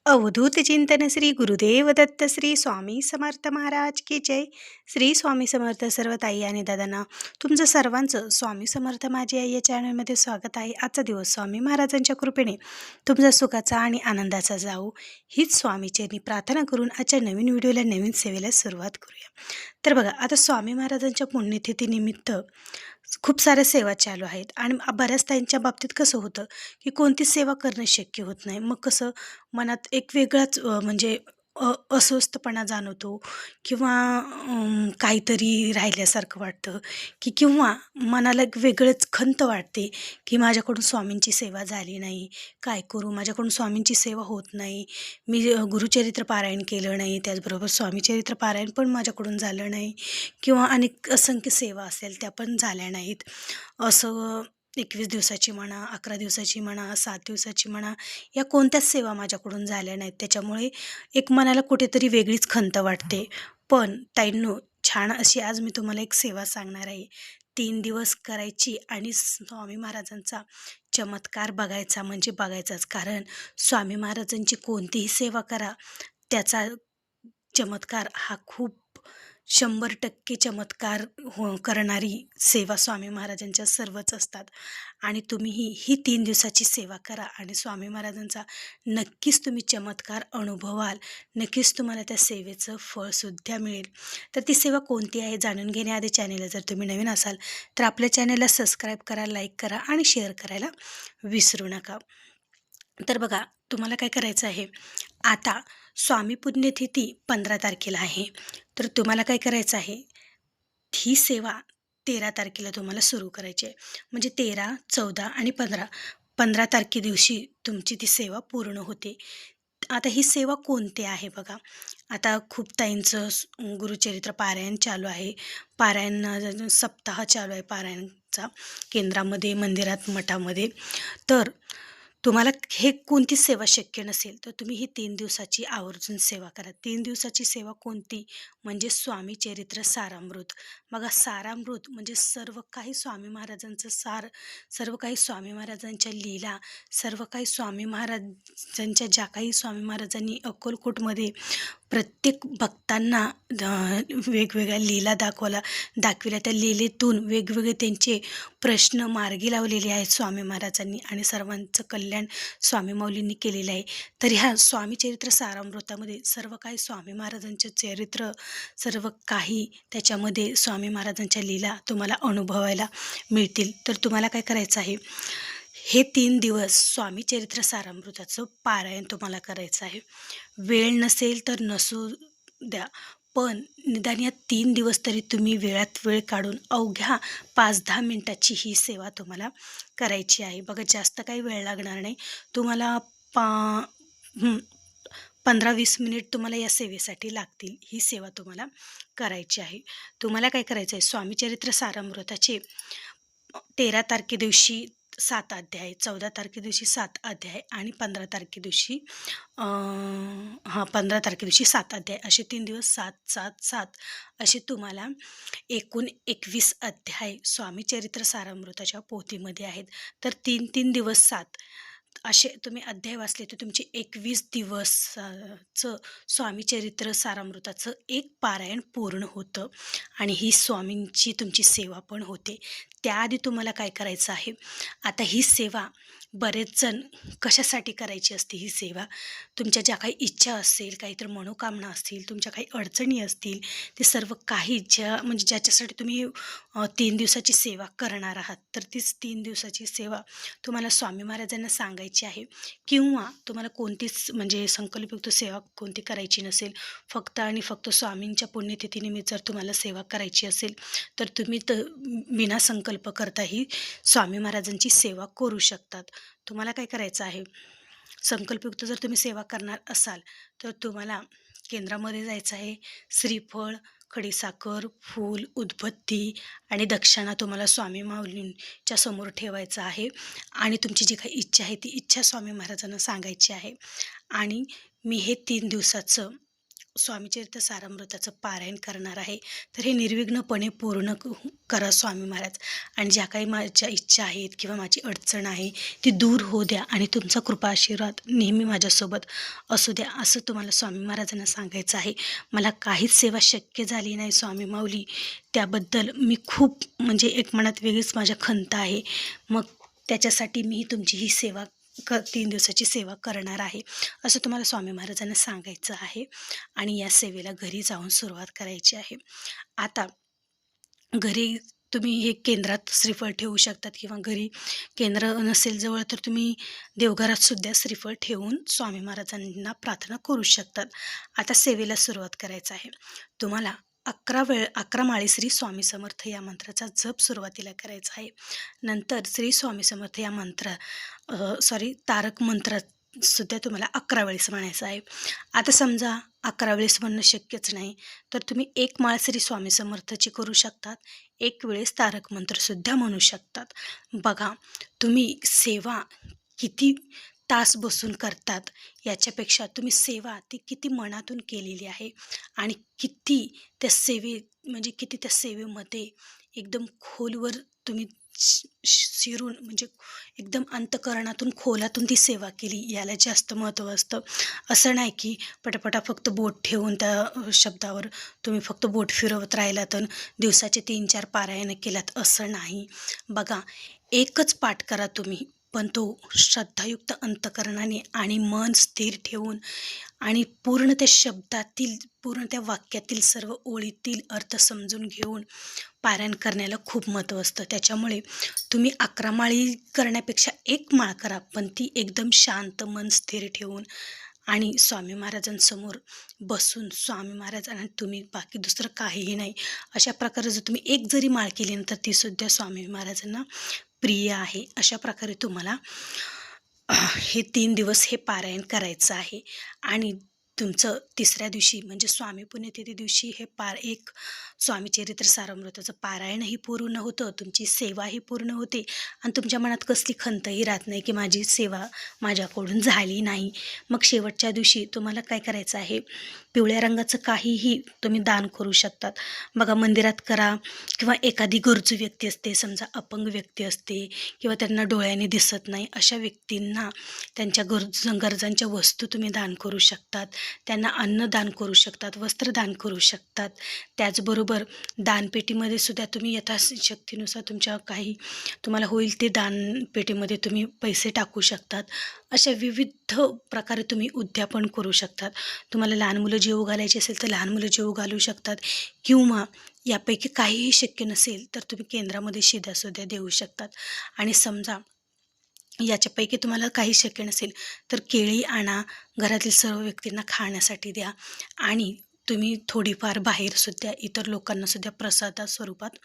अवधूत चिंतन श्री गुरुदेव दत्त श्री स्वामी समर्थ महाराज की जय. श्री स्वामी समर्थ. सर्व ताई आणि दादांना तुमचं सर्वांचं स्वामी समर्थ माझी आई या चॅनलमध्ये स्वागत आहे. आजचा दिवस स्वामी महाराजांच्या कृपेने तुमचा सुखाचा आणि आनंदाचा जाऊ हीच स्वामीचरणी प्रार्थना करून आजच्या नवीन व्हिडिओला नवीन सेवेला सुरुवात करूया. तर बघा, आता स्वामी महाराजांच्या पुण्यतिथीनिमित्त खूप साऱ्या सेवा चालू आहेत आणि बऱ्याच त्यांच्या बाबतीत कसं होतं की कोणती सेवा करणं शक्य होत नाही. मग कसं मनात एक वेगळाच म्हणजे अस्वस्थपणा जाणवतो किंवा काहीतरी राहिल्यासारखं वाटतं की किंवा मनाला एक वेगळंच खंत वाटते की माझ्याकडून स्वामींची सेवा झाली नाही, काय करू, माझ्याकडून स्वामींची सेवा होत नाही, मी गुरुचरित्र पारायण केलं नाही, त्याचबरोबर स्वामीचरित्र पारायण पण माझ्याकडून झालं नाही किंवा अनेक असंख्य सेवा असेल त्या पण झाल्या नाहीत. असं 21 दिवसाची म्हणा, 11 दिवसाची म्हणा, 7 दिवसाची म्हणा, या कोणत्याच सेवा माझ्याकडून झाल्या नाहीत. त्याच्यामुळे एक मनाला कुठेतरी वेगळीच खंत वाटते. पण ताईंनो, छान अशी आज मी तुम्हाला एक सेवा सांगणार आहे. 3 दिवस करायची आणि स्वामी महाराजांचा चमत्कार बघायचा म्हणजे बघायचाच. कारण स्वामी महाराजांची कोणतीही सेवा करा, त्याचा चमत्कार हा खूप 100% चमत्कार करणारी सेवा स्वामी महाराजांच्या सर्वच असतात. आणि तुम्हीही ही 3 दिवसाची सेवा करा आणि स्वामी महाराजांचा नक्कीच तुम्ही चमत्कार अनुभवाल. नक्कीच तुम्हाला त्या सेवेचं फळसुद्धा मिळेल. तर ती सेवा कोणती आहे जाणून घेण्याआधी चॅनेलला जर तुम्ही नवीन असाल तर आपल्या चॅनेलला सबस्क्राईब करा, लाईक करा आणि शेअर करायला विसरू नका. तर बघा, तुम्हाला काय करायचं आहे, आता स्वामी पुण्यतिथी 15 तारखेला आहे. तर तुम्हाला काय करायचं आहे, ही सेवा 13 तारखेला तुम्हाला सुरू करायची आहे. म्हणजे 13, 14 आणि 15, 15 तारखे दिवशी तुमची ती सेवा पूर्ण होते. आता ही सेवा कोणती आहे बघा, आता खूप ताईंचं गुरुचरित्र पारायण चालू आहे. पारायण सप्ताह चालू आहे पारायणचा, केंद्रामध्ये, मंदिरात, मठामध्ये. तर तुम्हाला हे कोणतीच सेवा शक्य नसेल तर तुम्ही ही 3 दिवसाची आवर्जून सेवा करा. 3 दिवसाची सेवा कोणती, म्हणजे स्वामी चरित्र सारामृत. बघा, सारामृत म्हणजे सर्व काही स्वामी महाराजांचं सार, सर्व काही स्वामी महाराजांच्या लीला, सर्व काही स्वामी महाराजांच्या ज्या काही स्वामी महाराजांनी अक्कलकोटमध्ये प्रत्येक भक्तांना वेगवेगळ्या लीला दाखविल्या. त्या लीलेतून वेगवेगळे त्यांचे प्रश्न मार्गी लावलेले आहेत स्वामी महाराजांनी आणि सर्वांचं कल्याण स्वामी माऊलींनी केलेलं आहे. तर ह्या स्वामी चरित्र सारामृतामध्ये सर्व काही स्वामी महाराजांचे चरित्र, सर्व काही त्याच्यामध्ये स्वामी महाराजांच्या लीला तुम्हाला अनुभवायला मिळतील. तर तुम्हाला काय करायचं आहे, हे 3 दिवस स्वामी चरित्र सारामृताचं पारायण तुम्हाला करायचं आहे. वेळ नसेल तर नसू द्या, पण निदान या 3 दिवस तरी तुम्ही वेळात वेळ काढून अवघ्या 5-10 मिनिटाची ही सेवा तुम्हाला करायची आहे. बघा, जास्त काही वेळ लागणार नाही तुम्हाला. 15-20 मिनिट तुम्हाला या सेवेसाठी लागतील. ही सेवा तुम्हाला करायची आहे. तुम्हाला काय करायचं आहे, स्वामी चरित्र सारामृताचे 13 तारखे दिवशी 7 अध्याय, 14 तारखे दिवशी 7 अध्याय आणि 15 तारखे दिवशी 15 तारखे दिवशी 7 अध्याय, असे 3 दिवस 7-7-7 असे तुम्हाला एकूण 21 अध्याय स्वामी चरित्र सारामृताच्या पोथीमध्ये आहेत. तर 3-3 दिवस 7 असे तुम्ही अध्याय वाचले तर तुमचे 21 दिवसाचं स्वामी चरित्र सारामृताचं एक पारायण पूर्ण होतं आणि ही स्वामींची तुमची सेवा पण होते. त्याआधी तुम्हाला काय करायचं आहे, आता ही सेवा बरेच जण कशासाठी करायची असते ही सेवा, तुमच्या ज्या काही इच्छा असेल, काहीतरी मनोकामना असतील, तुमच्या काही अडचणी असतील, ते सर्व काही म्हणजे ज्याच्यासाठी तुम्ही 3 दिवसाची सेवा करणार आहात, तर तीच 3 दिवसाची सेवा तुम्हाला स्वामी महाराजांना सांगायची आहे. किंवा तुम्हाला कोणतीच म्हणजे संकल्पयुक्त सेवा कोणती करायची नसेल, फक्त आणि फक्त स्वामींच्या पुण्यतिथीनिमित्त जर तुम्हाला सेवा करायची असेल तर तुम्ही विना संकल्प करताही स्वामी महाराजांची सेवा करू शकतात. तुम्हाला काय करायचं आहे, संकल्पयुक्त जर तुम्ही सेवा करणार असाल तर तुम्हाला केंद्रामध्ये जायचं आहे. श्रीफळ, खडीसाखर, फूल, उदबत्ती आणि दक्षिणा तुम्हाला स्वामी माऊलींच्या समोर ठेवायचं आहे आणि तुमची जी काही इच्छा आहे ती इच्छा स्वामी महाराजांना सांगायची आहे. आणि मी हे 3 दिवसाचं स्वामीचरित्र सारामृताचं पारायण करणार आहे. तर हे निर्विघ्नपणे पूर्ण करा स्वामी महाराज. आणि ज्या काही माझ्या इच्छा आहेत किंवा माझी अडचण आहे ती दूर होऊ द्या आणि तुमचा कृपा आशीर्वाद नेहमी माझ्यासोबत असू द्या, असं तुम्हाला स्वामी महाराजांना सांगायचं आहे. मला काहीच सेवा शक्य झाली नाही स्वामी माऊली, त्याबद्दल मी खूप म्हणजे एक मनात वेगळीच माझ्या खंत आहे. मग त्याच्यासाठी मी तुमची ही सेवा 3 दिवसाची सेवा करणार आहे, असं तुम्हाला स्वामी महाराजांना सांगायचं आहे. आणि या सेवेला घरी जाऊन सुरुवात करायची आहे. आता घरी तुम्ही हे केंद्रात श्रीफळ ठेवू शकतात किंवा घरी केंद्र नसेल जवळ तर तुम्ही देवघरात सुद्धा श्रीफळ ठेवून स्वामी महाराजांना प्रार्थना करू शकतात. आता सेवेला सुरुवात करायचं आहे. तुम्हाला 11 माळी श्री स्वामी समर्थ या मंत्राचा जप सुरुवातीला करायचा आहे. नंतर श्री स्वामी समर्थ या तारक मंत्र सुद्धा तुम्हाला 11 वेळेस म्हणायचं आहे. आता समजा 11 वेळेस म्हणणं शक्यच नाही तर तुम्ही 1 माळ श्री स्वामी समर्थची करू शकतात. 1 वेळेस तारक मंत्रसुद्धा म्हणू शकतात. बघा, तुम्ही सेवा किती तास बसून करतात याच्यापेक्षा तुम्ही सेवा ती किती मनातून केलेली आहे आणि किती किती त्या सेवेमध्ये एकदम खोलवर तुम्ही शिरून म्हणजे एकदम अंतःकरणातून खोलातून ती सेवा केली, याला जास्त महत्त्व असतं. असं नाही की पटापटा फक्त बोट ठेवून त्या शब्दावर तुम्ही फक्त बोट फिरवत राहिलात आणि दिवसाचे 3-4 पारायण केलात, असं नाही. बघा, एकच पाठ करा तुम्ही, पण तो श्रद्धायुक्त अंतःकरणाने आणि मन स्थिर ठेवून आणि पूर्ण त्या शब्दातील पूर्ण त्या वाक्यातील सर्व ओळीतील अर्थ समजून घेऊन पारायण करण्याला खूप महत्त्व असतं. त्याच्यामुळे तुम्ही 11 माळी करण्यापेक्षा 1 माळ करा, पण ती एकदम शांत मन स्थिर ठेवून आणि स्वामी महाराजांसमोर बसून स्वामी महाराज आणि तुम्ही, बाकी दुसरं काहीही नाही. अशा प्रकारे जर तुम्ही एक जरी माळ केली ना तर तीसुद्धा स्वामी महाराजांना प्रिय आहे. अशा प्रकारे तुम्हाला हे 3 दिवस हे पारायण करायचं आहे. आणि तुमचं 3ऱ्या दिवशी म्हणजे स्वामी पुण्यतिथी दिवशी हे एक स्वामी चरित्र सारामृताचं पारायणही पूर्ण होतं, तुमची सेवाही पूर्ण होते आणि तुमच्या मनात कसली खंतही राहत नाही की माझी सेवा माझ्याकडून झाली नाही. मग शेवटच्या दिवशी तुम्हाला काय करायचं आहे, पिवळ्या रंगाचं काहीही तुम्ही दान करू शकतात. बघा, मंदिरात करा किंवा एखादी गरजू व्यक्ती असते, समजा अपंग व्यक्ती असते किंवा त्यांना डोळ्याने दिसत नाही, अशा व्यक्तींना त्यांच्या गरजांच्या वस्तू तुम्ही दान करू शकतात. त्यांना अन्न दान करू शकतात, वस्त्र दान करू शकतात. त्याचबरोबर दानपेटीमध्ये सुद्धा तुम्ही यथाशक्तीनुसार तुमच्या काही तुम्हाला होईल ते दानपेटीमध्ये तुम्ही पैसे टाकू शकतात. अशा विविध प्रकारे तुम्ही उद्यापन करू शकतात. तुम्हाला लहान मुलं जेवू घालायची असेल तर लहान मुलं जेवू घालू शकतात किंवा यापैकी काहीही शक्य नसेल तर तुम्ही केंद्रामध्ये शिधासुद्धा देऊ शकतात. आणि समजा याच्यापैकी तुम्हाला काही शक्य नसेल तर केळी आणा, घरातील सर्व व्यक्तींना खाण्यासाठी द्या आणि तुम्ही थोडीफार बाहेरसुद्धा इतर लोकांनासुद्धा प्रसादा स्वरूपात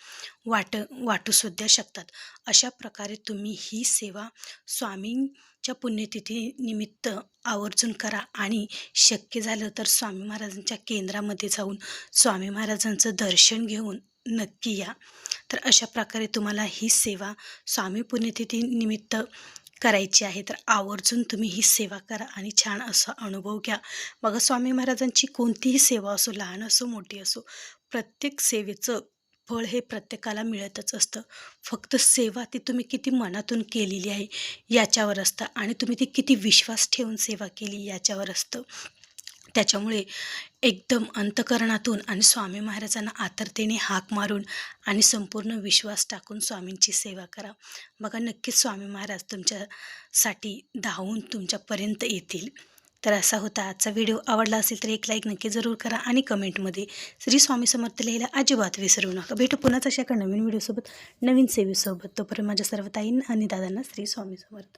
वाटूसुद्धा शकतात. अशा प्रकारे तुम्ही ही सेवा स्वामींच्या पुण्यतिथीनिमित्त आवर्जून करा आणि शक्य झालं तर स्वामी महाराजांच्या केंद्रामध्ये जाऊन स्वामी महाराजांचं दर्शन घेऊन नक्की या. तर अशा प्रकारे तुम्हाला ही सेवा स्वामी पुण्यतिथीनिमित्त करायची आहे. तर आवर्जून तुम्ही ही सेवा करा आणि छान असा अनुभव घ्या. बघा, स्वामी महाराजांची कोणतीही सेवा असो, लहान असो मोठी असो, प्रत्येक सेवेचं फळ हे प्रत्येकाला मिळतच असतं. फक्त सेवा ती तुम्ही किती मनातून केलेली आहे याच्यावर असतं आणि तुम्ही ती किती विश्वास ठेवून सेवा केली याच्यावर असतं. त्याच्यामुळे एकदम अंतःकरणातून आणि स्वामी महाराजांना आतुरतेने हाक मारून आणि संपूर्ण विश्वास टाकून स्वामींची सेवा करा. बघा, नक्कीच स्वामी महाराज तुमच्यासाठी धावून तुमच्यापर्यंत येतील. तर असा होता आजचा व्हिडिओ. आवडला असेल तर एक लाईक नक्की जरूर करा आणि कमेंटमध्ये श्री स्वामी समर्थ लिहायला अजिबात विसरू नका. भेटू पुन्हाच अशा एका नवीन व्हिडिओसोबत, नवीन सेवेसोबत. तोपर्यंत माझ्या सर्व ताईंना आणि दादांना श्री स्वामी समर्थ.